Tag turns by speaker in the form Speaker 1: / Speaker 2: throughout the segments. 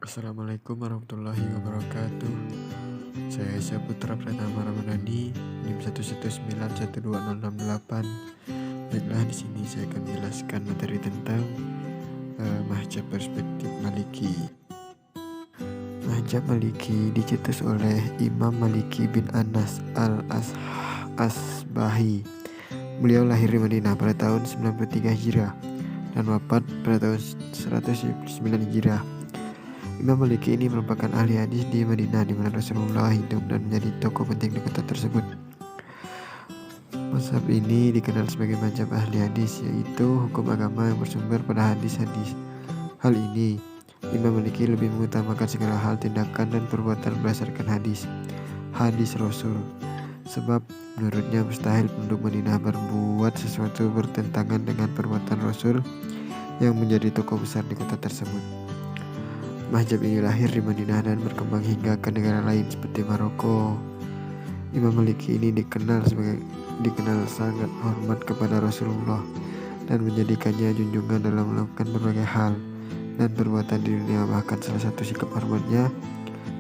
Speaker 1: Assalamualaikum warahmatullahi wabarakatuh. Saya Syaputra Pratama Ramadhani, NIM 1191268. Baiklah, di sini saya akan menjelaskan materi tentang Mahjab Perspektif Maliki. Mahjab Maliki dicetus oleh Imam Maliki bin Anas al-Asbahi. Beliau lahir di Madinah pada tahun 93 Hijriah dan wafat pada tahun 109 Hijriah. Imam Maliki ini merupakan ahli hadis di Madinah di mana Rasulullah hidup dan menjadi tokoh penting di kota tersebut. Mazhab ini dikenal sebagai mazhab ahli hadis, yaitu hukum agama yang bersumber pada hadis-hadis. Hal ini, Imam Maliki lebih mengutamakan segala hal tindakan dan perbuatan berdasarkan hadis Rasul. Sebab menurutnya mustahil penduduk Madinah berbuat sesuatu bertentangan dengan perbuatan Rasul yang menjadi tokoh besar di kota tersebut. Mahjab ini lahir di Madinah dan berkembang hingga ke negara lain seperti Maroko. Imam Maliki ini dikenal sangat hormat kepada Rasulullah dan menjadikannya junjungan dalam melakukan berbagai hal dan perbuatan di dunia. Bahkan salah satu sikap hormatnya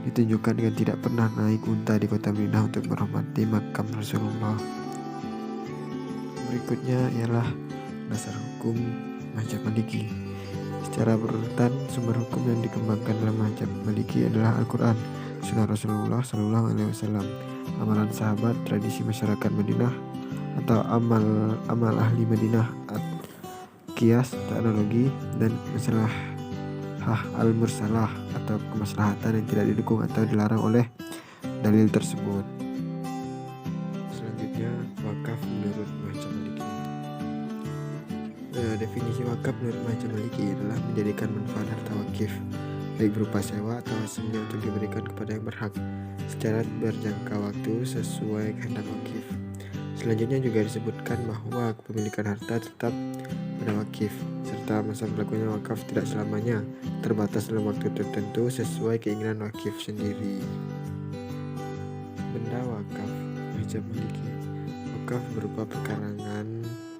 Speaker 1: ditunjukkan dengan tidak pernah naik unta di kota Madinah untuk menghormati makam Rasulullah. Berikutnya ialah dasar hukum Mahjab Maliki. Secara berurutan, sumber hukum yang dikembangkan dalam Mahjab Maliki adalah Al-Quran, Sunnah Rasulullah SAW, amalan sahabat, tradisi masyarakat Madinah atau amal ahli Madinah, kias, teknologi, dan masalah al-mursalah atau kemaslahatan yang tidak didukung atau dilarang oleh dalil tersebut. Selanjutnya, wakaf menurut Mahjab Maliki. Definisi wakaf menurut Mahjab Maliki adalah menjadikan manfaat harta wakif, baik berupa sewa atau hasilnya untuk diberikan kepada yang berhak secara berjangka waktu sesuai kehendak wakif. Selanjutnya juga disebutkan bahwa kepemilikan harta tetap pada wakif, serta masa berlakunya wakaf tidak selamanya, terbatas dalam waktu tertentu sesuai keinginan wakif sendiri. Benda wakaf Mahjab Maliki. Wakaf berupa perkarangan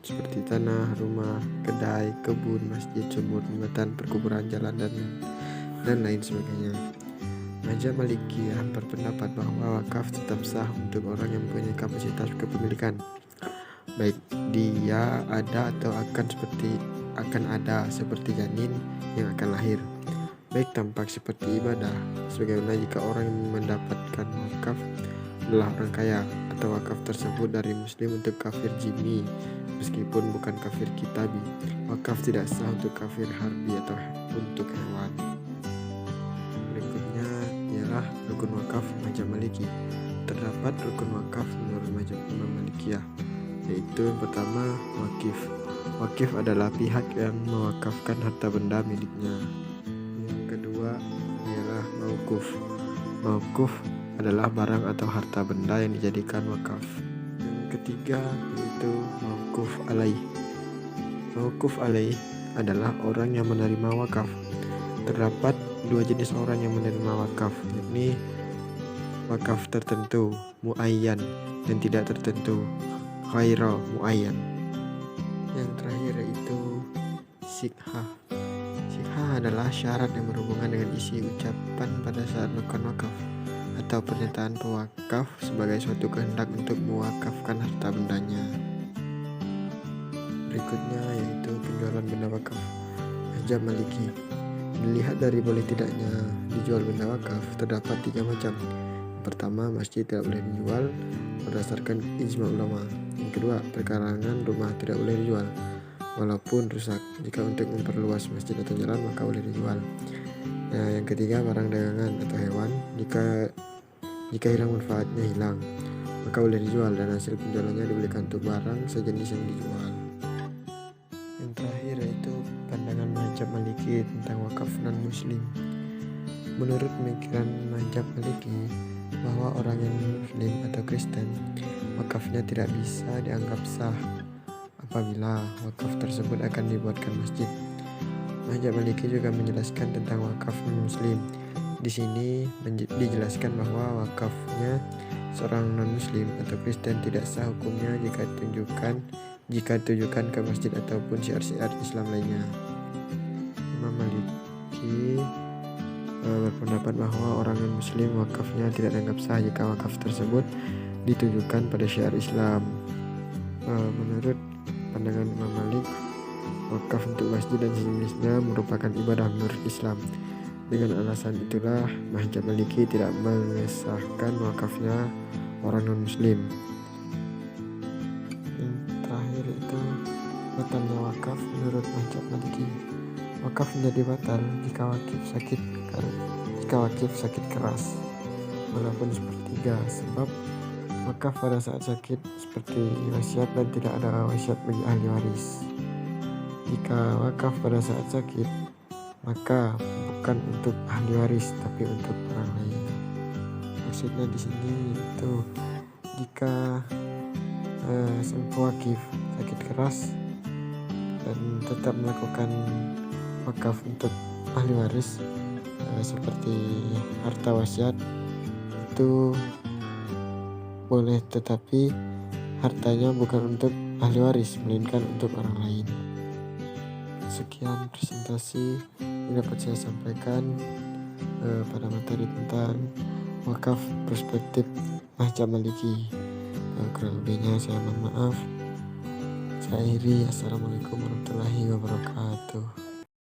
Speaker 1: seperti tanah, rumah, kedai, kebun, masjid, sumur, jembatan, perkuburan, jalan, dan lain sebagainya. Mahjab Maliki berpendapat bahwa wakaf tetap sah untuk orang yang mempunyai kapasitas kepemilikan, baik dia ada atau akan ada seperti janin yang akan lahir, baik tampak seperti ibadah, sebagaimana jika orang yang mendapatkan wakaf adalah orang kaya, atau wakaf tersebut dari muslim untuk kafir jimi meskipun bukan kafir kitabi. Wakaf tidak sah untuk kafir harbi atau untuk hewan. Berikutnya ialah rukun wakaf Mahjab Maliki. Terdapat rukun wakaf menurut Mahjab Imam Malikiyah, yaitu yang pertama wakif. Wakif adalah pihak yang mewakafkan harta benda miliknya. Yang kedua ialah mauquf. Mauquf adalah barang atau harta benda yang dijadikan wakaf. Yang ketiga yaitu mauquf alaih. Mauquf alaih adalah orang yang menerima wakaf. Terdapat dua jenis orang yang menerima wakaf, yakni wakaf tertentu, muayyan, dan tidak tertentu, ghairu muayyan. Yang terakhir yaitu sikhah. Sikhah adalah syarat yang berhubungan dengan isi ucapan pada saat melakukan wakaf atau pernyataan pewakaf sebagai suatu kehendak untuk mewakafkan harta bendanya. Berikutnya yaitu penjualan benda wakaf Mahjab Maliki. Dilihat dari boleh tidaknya dijual benda wakaf, terdapat 3 macam. Yang pertama, masjid tidak boleh dijual berdasarkan ijma ulama. Yang kedua, perkarangan rumah tidak boleh dijual walaupun rusak. Jika untuk memperluas masjid atau jalan maka boleh dijual. Nah, yang ketiga, barang dagangan atau hewan. Jika hilang manfaatnya hilang, maka boleh dijual dan hasil penjualannya dibelikan untuk barang sejenis yang dijual. Yang terakhir yaitu pandangan Mahjab Maliki tentang wakaf non-muslim. Menurut pemikiran Mahjab Maliki, bahwa orang yang muslim atau Kristen, wakafnya tidak bisa dianggap sah apabila wakaf tersebut akan dibuatkan masjid. Mahjab Maliki juga menjelaskan tentang wakaf non-muslim. Di sini dijelaskan bahwa wakafnya seorang non-muslim atau Kristen tidak sah hukumnya jika ditujukan ke masjid ataupun syiar-syiar Islam lainnya. Imam Maliki berpendapat bahwa orang non-muslim wakafnya tidak dianggap sah jika wakaf tersebut ditujukan pada syiar Islam. Menurut pandangan Imam Malik, wakaf untuk masjid dan sejenisnya merupakan ibadah menurut Islam. Dengan alasan itulah mazhab Maliki tidak mengesahkan wakafnya orang non-muslim. Yang terakhir itu batalnya wakaf menurut mazhab Maliki. Wakaf menjadi batal jika wakif sakit keras walaupun sepertiga, sebab wakaf pada saat sakit seperti wasiat dan tidak ada wasiat bagi ahli waris. Jika wakaf pada saat sakit, maka bukan untuk ahli waris tapi untuk orang lain. Maksudnya di sini itu jika sang pewakif sakit keras dan tetap melakukan wakaf untuk ahli waris seperti harta wasiat itu boleh, tetapi hartanya bukan untuk ahli waris melainkan untuk orang lain. Sekian presentasi yang dapat saya sampaikan pada materi tentang wakaf perspektif mazhab Maliki. Kurang lebihnya saya mohon maaf. Saya akhiri. Assalamualaikum warahmatullahi wabarakatuh.